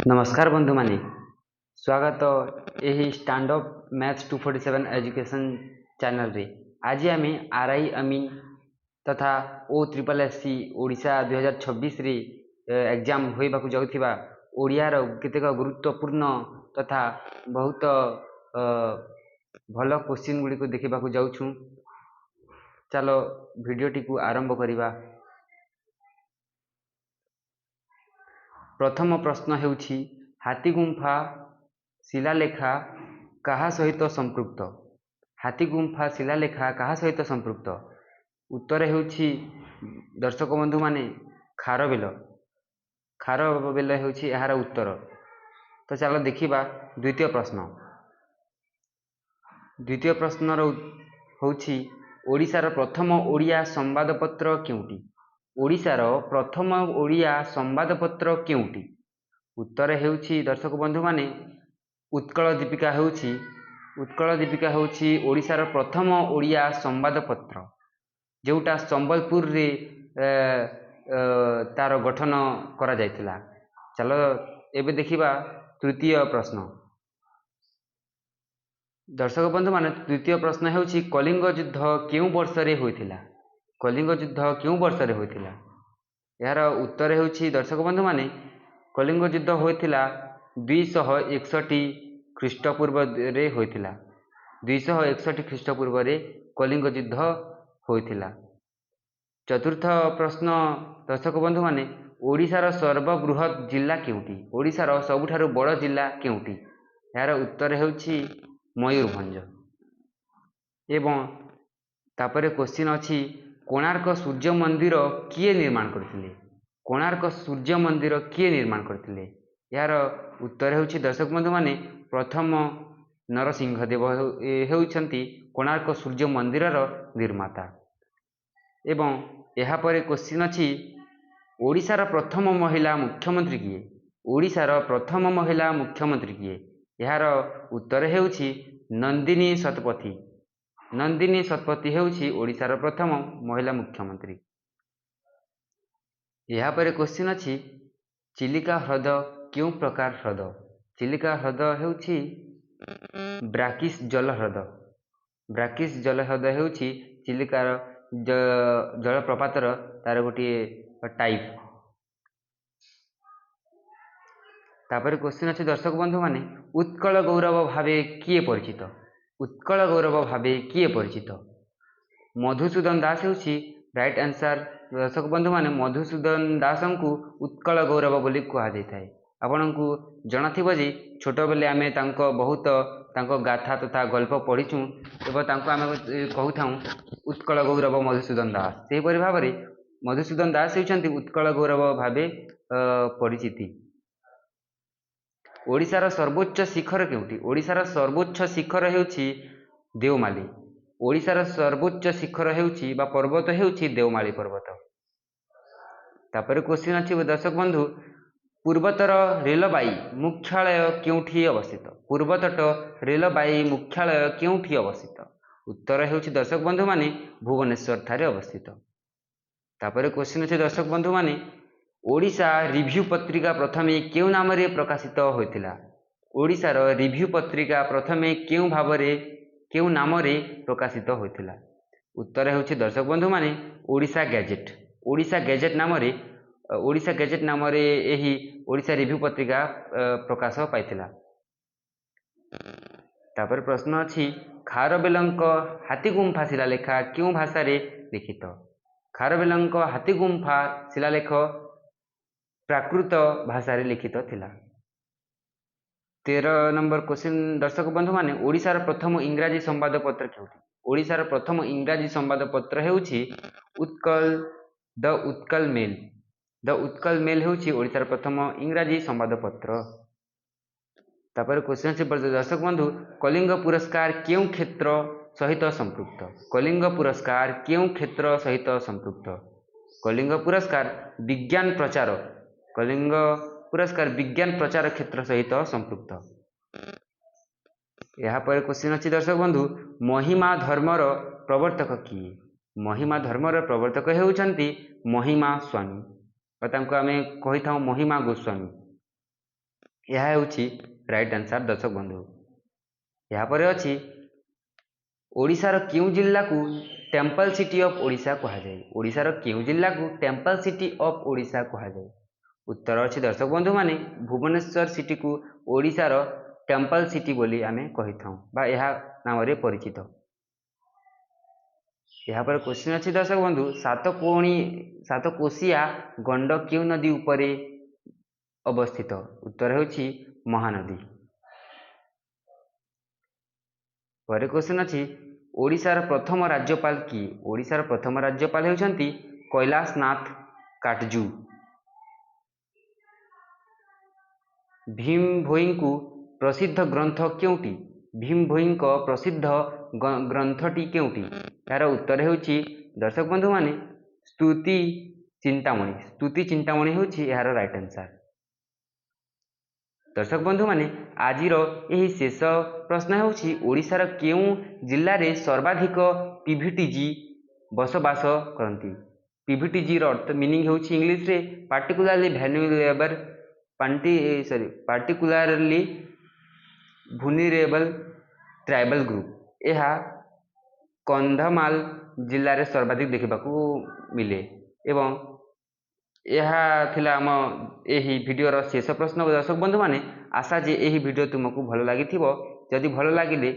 नमस्कार बंधु मानी स्वागत यही stand up maths 247 education channel रे। आज आम आरआई अमीन तथा ओ ट्रिपल एससी ओडिशा 2026 रे एग्जाम होइबाकु जाउथिबा ओडियार केतेक गुरुत्वपूर्ण तथा बहुत भल क्वेश्चन गुड़ी को देखा जाऊँ। चलो भिडियोटी को आरंभ करिबा। प्रथम प्रश्न हेउछि हाथीगुम्फा शिलालेखा कहा सहित संपृक्त। हाथीगुम्फा शिलालेखा कहा सहित संपृक्त। उत्तर हेउछि दर्शक बंधु माने खारबेल। खारबेल हेउछि एहार उत्तर। तो चलो देखिबा द्वितीय प्रश्न। द्वितीय प्रश्नर होउछि ओडिशार प्रथम ओडिया संवादपत्र केउटी। ओडिशार प्रथम ओडिया संवादपत्र केउटी। उत्तर हेउछि दर्शक बंधु माने उत्कल दीपिका हेउछि। उत्कल दीपिका हेउछि ओडिशार प्रथम ओडिया संवादपत्र जोटा संबलपुर रे तार गठन करा जायतिला। चलो एबे देखिबा तृतीय प्रश्न। दर्शक बंधु माने तृतीय प्रश्न हेउछि कलिंग युद्ध केउ वर्ष रे होइतिला। कलिंग युद्ध केउ वर्ष रे होइतिला। यार उत्तर हेउछि दर्शक बंधु माने कलिंग युद्ध होइतिला 261 ख्रीष्टपूर्व रे होइतिला। 261 ख्रीष्टपूर्व रे कलिंग युद्ध होइतिला। चतुर्थ प्रश्न दर्शक बंधु माने ओडिशार सर्वबृहत जिला केउटी। ओडिशार सबुठारु बड़ जिला केउटी। यार उत्तर हेउछि मयूरभंज। एवं तापरे क्वेश्चन अछि कोणार्क सूर्य मंदिर किए निर्माण करथिले। कोणार्क सूर्य मंदिर किए निर्माण करथिले। यार उत्तर हेउछि दर्शक बंधु माने प्रथम नरसिंह देव हेउछंती कोणार्क सूर्य मंदिरर निर्माता। एवं यहाँ पर क्वेश्चन अछि ओडिशार प्रथम महिला मुख्यमंत्री किए। ओडिशार प्रथम महिला मुख्यमंत्री किए। यार उत्तर हेउछि नंदिनी शतपथी। नंदिनी शतपथी हेउछि ओडिशार प्रथम महिला मुख्यमंत्री। यहाँ पर क्वेश्चन अछि चिलिका ह्रद क्यों प्रकार ह्रद। चिलिका ह्रद हेउछि ब्राकिस जल ह्रद। ब्राकिस जल ह्रद हेउछि चिलिकार जलप्रपातर तार गोटे टाइप। तापर क्वेश्चन अछि दर्शक बंधु माने उत्कल गौरव भावे किए परिचित। उत्कल गौरव भावे किए परिचित। मधुसूदन दास हेउछि राइट आंसर। दर्शक बंधु माने मधुसूदन दासंकु उत्कल गौरव बोली कहा जायथाय। आपनकु जणाथिबो जे छोट बेले आमे तांको बहुत तांको गाथा तथा गल्प पढिछु एवं तांको आमे कहूथाऊ उत्कल गौरव मधुसूदन दास। सेहि परि भाबरे मधुसूदन दास हेउछंती उत्कल गौरव भावे परिचिति। ओडिशार सर्वोच्च शिखर केउटी। ओडिशार सर्वोच्च शिखर हेउछि देवमाली। ओडिशार सर्वोच्च शिखर हेउछि बा पर्वत हेउछि देवमाली पर्वत। तापर क्वेश्चन अछि दर्शक बंधु पूर्वतर रेलबाई मुख्यालय केउठी अवस्थित। पूर्वतट रेलबाई मुख्यालय केउठी अवस्थित। उत्तर हेउछि दर्शक बंधु माने भुवनेश्वर ठारे अवस्थित। तापर क्वेश्चन अछि दर्शक बंधु माने ओडिशा रिव्यू पत्रिका प्रथमे केउ नाम रे प्रकाशित होइतिला। ओडिशार रिव्यू पत्रिका प्रथमे केउ भावरे केउ नाम रे प्रकाशित होइतिला। उत्तर हेउछि दर्शक बंधु माने ओडिशा गैजेट। ओडिशा गैजेट नाम रे ओडिशा गैजेट नाम रे एही ओडिशा रिव्यू पत्रिका प्रकाश पाइतिला। तापर प्रश्न अछि खारबेलंक हाथीगुम्फा शिलालेखा केउ भाषा रे लिखित। खारबेलंक हाथीगुम्फा शिलालेख प्राकृत भाषा रे लिखित थिला। 13 नंबर क्वेश्चन दर्शक बंधु माने ओडिशार प्रथम इंग्राजी संवादपत्र केउटी। ओडिशार प्रथम इंग्राजी संवादपत्र हेउछि Utkal the Utkal mail. The Utkal mail हेउछि ओडिशार प्रथम इंग्राजी संवादपत्र। तापर क्वेश्चन अछि दर्शक बंधु कलिंग पुरस्कार केउ क्षेत्र सहित संपृक्त। कलिंग पुरस्कार केउ क्षेत्र सहित संपृक्त। कलिंग पुरस्कार विज्ञान प्रचार। कलिंग पुरस्कार विज्ञान प्रचार क्षेत्र सहित संपृक्त। यहाँ पर क्वेश्चन अछि दर्शक बंधु महिमा धर्मर प्रवर्तक किए। महिमा धर्मर प्रवर्तक हेउछंती महिमा स्वामी तांको आमे कहि थाउ महिमा गोस्वामी। यह हेउछि राइट आंसर दर्शक बंधु। यहाँ पर अछि ओडिशार केउ जिल्ला को टेम्पल सिटी ऑफ ओडिशा कहा जाए। ओडिशार केउ जिल्ला को टेम्पल सिटी ऑफ ओडिशा कहा जाए। उत्तर अच्छी दर्शक बंधु माने भुवनेश्वर सिटी को ओडिशार टेम्पल सिटी बोली आमे कहि थाउ बा यह नाम रे परिचित। यहाँ पर क्वेश्चन अच्छी दर्शक बंधु सातकोशिया गंड केउ नदी उपरे अवस्थित। उत्तर हेउछि महानदी। पर क्वेश्चन अच्छी ओडिशार प्रथम राज्यपाल किए। ओडिशार प्रथम राज्यपाल हेउछंती कैलाशनाथ काटजू। भीम भोई को प्रसिद्ध ग्रंथ केउटी। भीम भोई प्रसिद्ध ग्रंथटी केउटी। यार उत्तर हेउछि दर्शक बंधु माने स्तुति चिंतामणि। स्तुति चिंतामणि हेउछि यार राइट आंसर। दर्शक बंधु माने आजिर यही शेष प्रश्न हेउछि ओडिशार केउ जिल्ला रे सर्वाधिक पीवीटीजी बसवास करती। पीवीटीजी रो अर्थ मीनिंग हेउछि इंग्लिश रे particularly valuable particularly vulnerable tribal group. यह कंधमाल जिल्ला रे सर्वाधिक देखा मिले। एवं यह थिला आम यही वीडियोर शेष प्रश्न। दर्शक बंधु माने आशा जे यही वीडियो तुमको भल लगी। जदि भल लगिले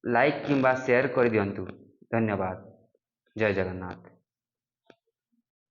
लाइक किंबा शेयर कर दियंतु। धन्यवाद। जय जगन्नाथ।